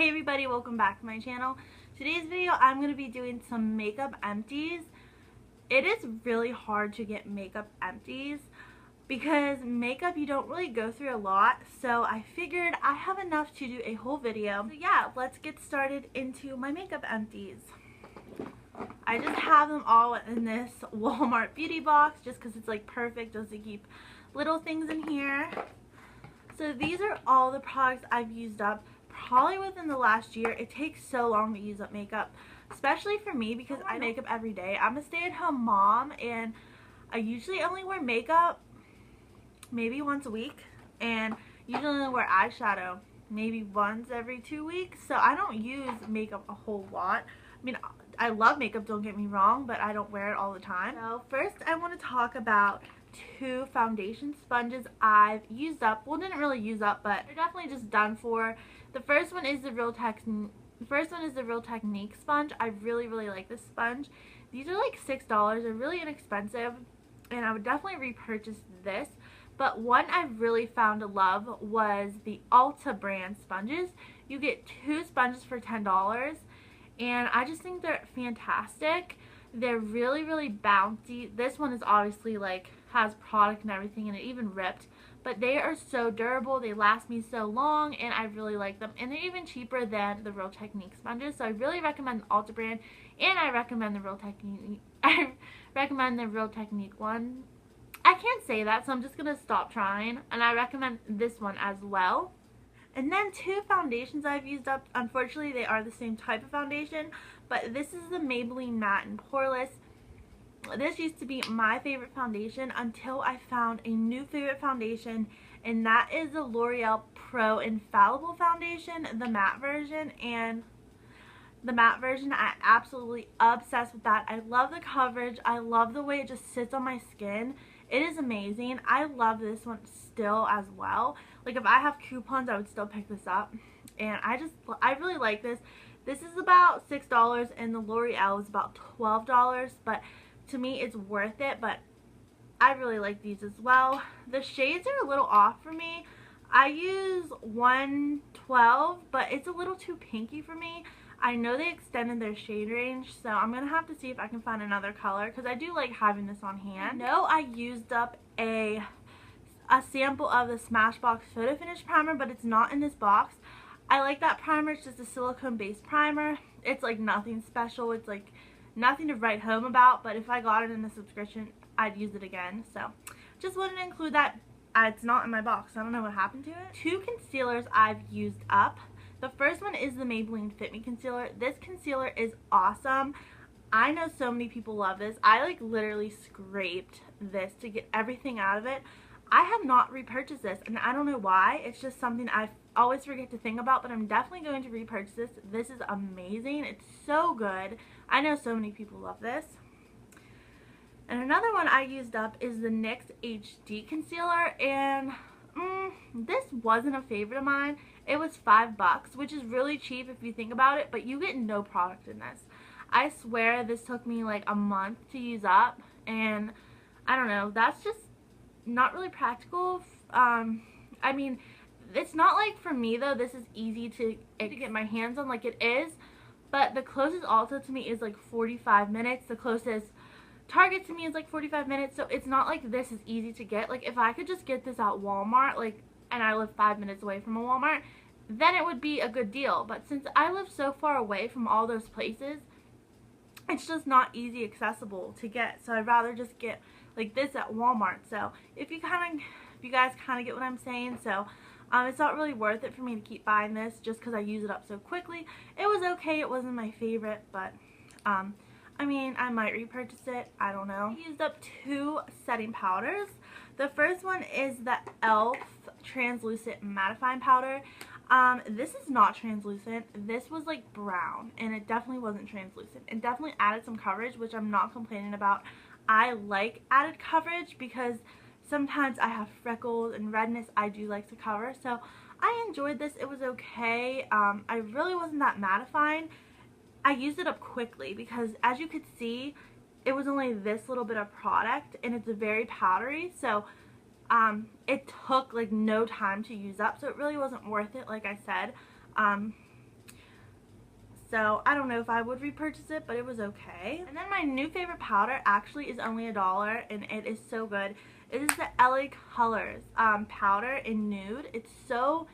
Hey everybody, welcome back to my channel. Today's video I'm going to be doing some makeup empties. It is really hard to get makeup empties because makeup you don't really go through a lot, so I figured I have enough to do a whole video. So yeah, let's get started into my makeup empties. I just have them all in this Walmart beauty box just because it's like perfect just to keep little things in here. So these are all the products I've used up probably within the last year. It takes so long to use up makeup, especially for me because I make up every day. I'm a stay-at-home mom and I usually only wear makeup maybe once a week, and usually only wear eyeshadow maybe once every 2 weeks, so I don't use makeup a whole lot. I mean, I love makeup, don't get me wrong, but I don't wear it all the time. So first I want to talk about two foundation sponges I've used up. Well, didn't really use up, but they're definitely just done for. The first one is the Real Technique sponge. I really like this sponge. These are like $6. They're really inexpensive, and I would definitely repurchase this. But one I really found a love was the Ulta brand sponges. You get two sponges for $10, and I just think they're fantastic. They're really bouncy. This one is obviously like has product and everything, and it even ripped, but they are so durable. They last me so long, and I really like them, and they're even cheaper than the Real Technique sponges. So I really recommend the Ulta brand, and I recommend the Real Technique. I recommend the Real Technique one. I can't say that, so I'm just gonna stop trying, and I recommend this one as well. And then two foundations I've used up. Unfortunately, they are the same type of foundation, but this is the Maybelline Matte and Poreless. This used to be my favorite foundation until I found a new favorite foundation, and that is the L'Oreal Pro Infallible Foundation, the matte version. And the matte version, I absolutely obsessed with that. I love the coverage. I love the way it just sits on my skin. It is amazing. I love this one still as well. Like, if I have coupons, I would still pick this up. And I really like this. This is about $6, and the L'Oreal is about $12, but to me it's worth it. But I really like these as well. The shades are a little off for me. I use 112, but it's a little too pinky for me. I know they extended their shade range, so I'm going to have to see if I can find another color, because I do like having this on hand. I know I used up a sample of the Smashbox Photo Finish Primer, but it's not in this box. I like that primer. It's just a silicone based primer. It's like nothing special. It's like nothing to write home about, but if I got it in the subscription, I'd use it again. So just wanted to include that. It's not in my box. I don't know what happened to it. Two concealers I've used up. The first one is the Maybelline Fit Me Concealer. This concealer is awesome. I know so many people love this. I like literally scraped this to get everything out of it. I have not repurchased this, and I don't know why. It's just something I always forget to think about, but I'm definitely going to repurchase this. This is amazing. It's so good. I know so many people love this. And another one I used up is the NYX HD Concealer, and this wasn't a favorite of mine. It was $5, which is really cheap if you think about it, but you get no product in this. I swear this took me like a month to use up, and I don't know, that's just not really practical. I mean, it's not like for me though, this is easy to get my hands on, like it is, but the closest Ulta to me is like 45 minutes. The closest Target to me is like 45 minutes, so it's not like this is easy to get. Like, if I could just get this at Walmart, like, and I live 5 minutes away from a Walmart, then it would be a good deal. But since I live so far away from all those places, it's just not easy accessible to get. So I'd rather just get like this at Walmart. So if you guys kind of get what I'm saying. So it's not really worth it for me to keep buying this just because I use it up so quickly. It was okay. It wasn't my favorite, but I mean, I might repurchase it. I don't know. I used up two setting powders. The first one is the e.l.f. Translucent Mattifying Powder. This is not translucent. This was like brown, and it definitely wasn't translucent. It definitely added some coverage, which I'm not complaining about. I like added coverage because sometimes I have freckles and redness I do like to cover. So I enjoyed this. It was okay. I really wasn't that mattifying. I used it up quickly because, as you could see, it was only this little bit of product, and it's very powdery, so it took like no time to use up, so it really wasn't worth it, like I said. so I don't know if I would repurchase it, but it was okay. And then my new favorite powder actually is only $1, and it is so good. It is the LA Colors powder in nude. It's so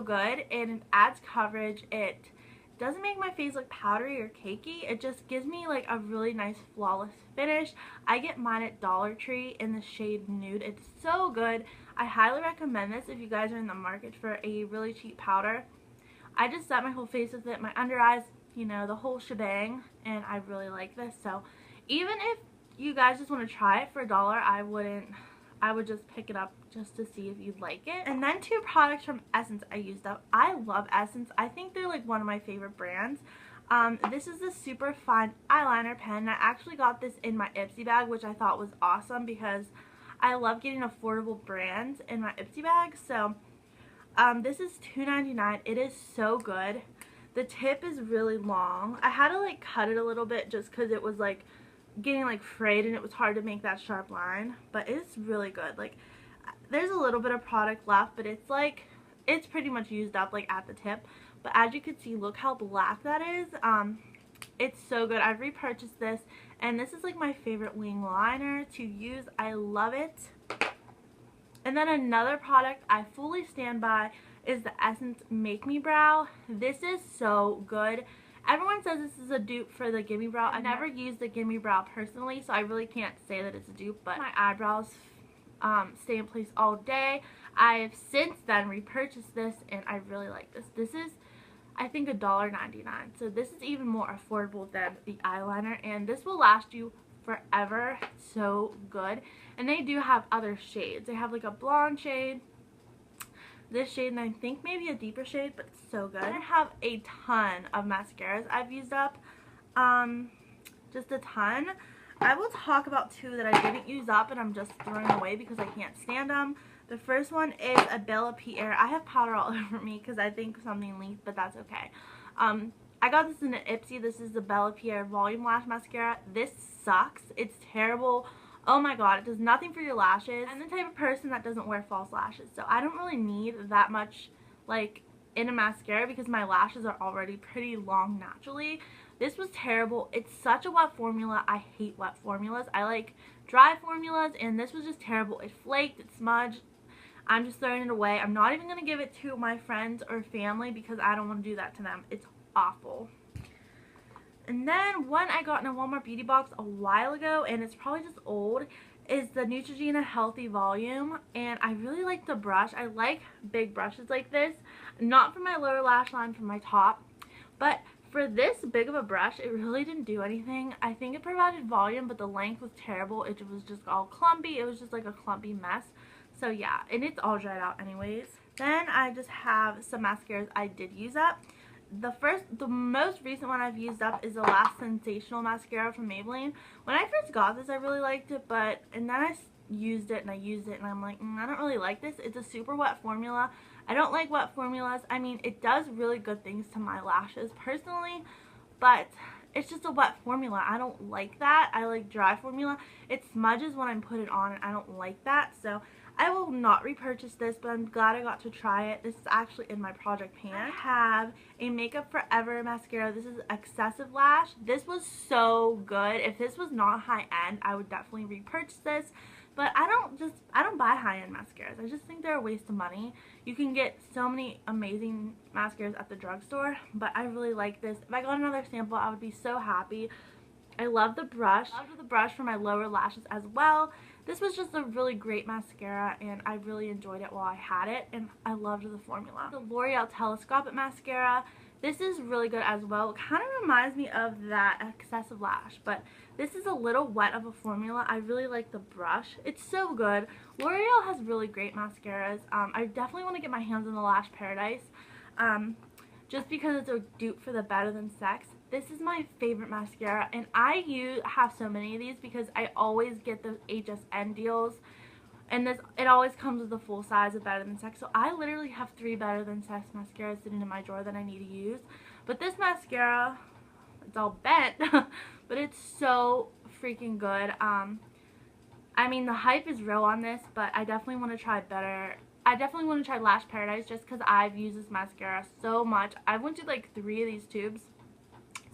good, and it adds coverage. It doesn't make my face look powdery or cakey. It just gives me like a really nice flawless finish. I get mine at Dollar Tree in the shade Nude. It's so good. I highly recommend this if you guys are in the market for a really cheap powder. I just set my whole face with it, my under eyes, you know, the whole shebang, and I really like this. So even if you guys just want to try it for $1, I would just pick it up just to see if you'd like it. And then 2 products from Essence I used up. I love Essence. I think they're like one of my favorite brands. This is the super fine eyeliner pen. I actually got this in my Ipsy bag, which I thought was awesome because I love getting affordable brands in my Ipsy bag. So this is $2.99. It is so good. The tip is really long. I had to like cut it a little bit just because it was like getting like frayed and it was hard to make that sharp line, but it's really good. Like there's a little bit of product left, but it's like it's pretty much used up like at the tip. But as you can see, look how black that is. It's so good. I've repurchased this, and this is like my favorite wing liner to use. I love it. And then another product I fully stand by is the Essence Make Me Brow. This is so good. Everyone says this is a dupe for the Gimme Brow. I've never used the Gimme Brow personally, so I really can't say that it's a dupe, but my eyebrows stay in place all day. I've since then repurchased this, and I really like this. This is, I think, $1.99, so this is even more affordable than the eyeliner, and this will last you forever. It's so good. And they do have other shades. They have like a blonde shade, this shade, and I think maybe a deeper shade, but it's so good. I have a ton of mascaras I've used up, just a ton. I will talk about 2 that I didn't use up and I'm just throwing away because I can't stand them. The first one is a Bella Pierre. I have powder all over me because I think something leaked, but that's okay. I got this in an Ipsy. This is the Bella Pierre Volume Lash Mascara. This sucks. It's terrible. Oh my god, it does nothing for your lashes. I'm the type of person that doesn't wear false lashes, so I don't really need that much like in a mascara because my lashes are already pretty long naturally. This was terrible. It's such a wet formula. I hate wet formulas. I like dry formulas, and this was just terrible. It flaked, it smudged. I'm just throwing it away. I'm not even going to give it to my friends or family because I don't want to do that to them. It's awful. And then one I got in a Walmart beauty box a while ago, and it's probably just old, is the Neutrogena Healthy Volume, and I really like the brush. I like big brushes like this, not for my lower lash line, for my top, but for this big of a brush, it really didn't do anything. I think it provided volume, but the length was terrible. It was just all clumpy. It was just like a clumpy mess. So yeah, and it's all dried out anyways. Then I just have some mascaras I did use up. The most recent one I've used up is the Last Sensational Mascara from Maybelline. When I first got this, I really liked it, and then I used it, and I'm like, I don't really like this. It's a super wet formula. I don't like wet formulas. I mean, it does really good things to my lashes personally, but it's just a wet formula. I don't like that. I like dry formula. It smudges when I put it on, and I don't like that, so I will not repurchase this, but I'm glad I got to try it. This is actually in my project pan. I have a Makeup Forever mascara. This is Excessive Lash. This was so good. If this was not high-end, I would definitely repurchase this. But I don't buy high-end mascaras. I just think they're a waste of money. You can get so many amazing mascaras at the drugstore, but I really like this. If I got another sample, I would be so happy. I love the brush. I love the brush for my lower lashes as well. This was just a really great mascara, and I really enjoyed it while I had it, and I loved the formula. The L'Oreal Telescopic Mascara. This is really good as well. It kind of reminds me of that Excessive Lash, but this is a little wet of a formula. I really like the brush. It's so good. L'Oreal has really great mascaras. I definitely want to get my hands on the Lash Paradise, just because it's a dupe for the Better Than Sex. This is my favorite mascara, and I have so many of these because I always get the HSN deals, and it always comes with the full size of Better Than Sex. So I literally have 3 Better Than Sex mascaras sitting in my drawer that I need to use. But this mascara, it's all bent, but it's so freaking good. I mean, the hype is real on this, but I definitely want to try Better I definitely want to try Lash Paradise just because I've used this mascara so much. I went through like 3 of these tubes.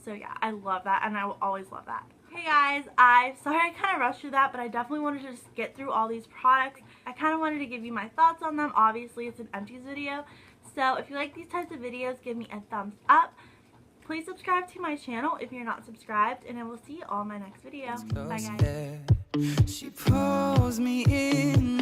So yeah, I love that and I will always love that. Hey guys, sorry I kind of rushed through that, but I definitely wanted to just get through all these products. I kind of wanted to give you my thoughts on them. Obviously, it's an Empties video. So if you like these types of videos, give me a thumbs up. Please subscribe to my channel if you're not subscribed, and I will see you all in my next video. Bye guys. She pulls me in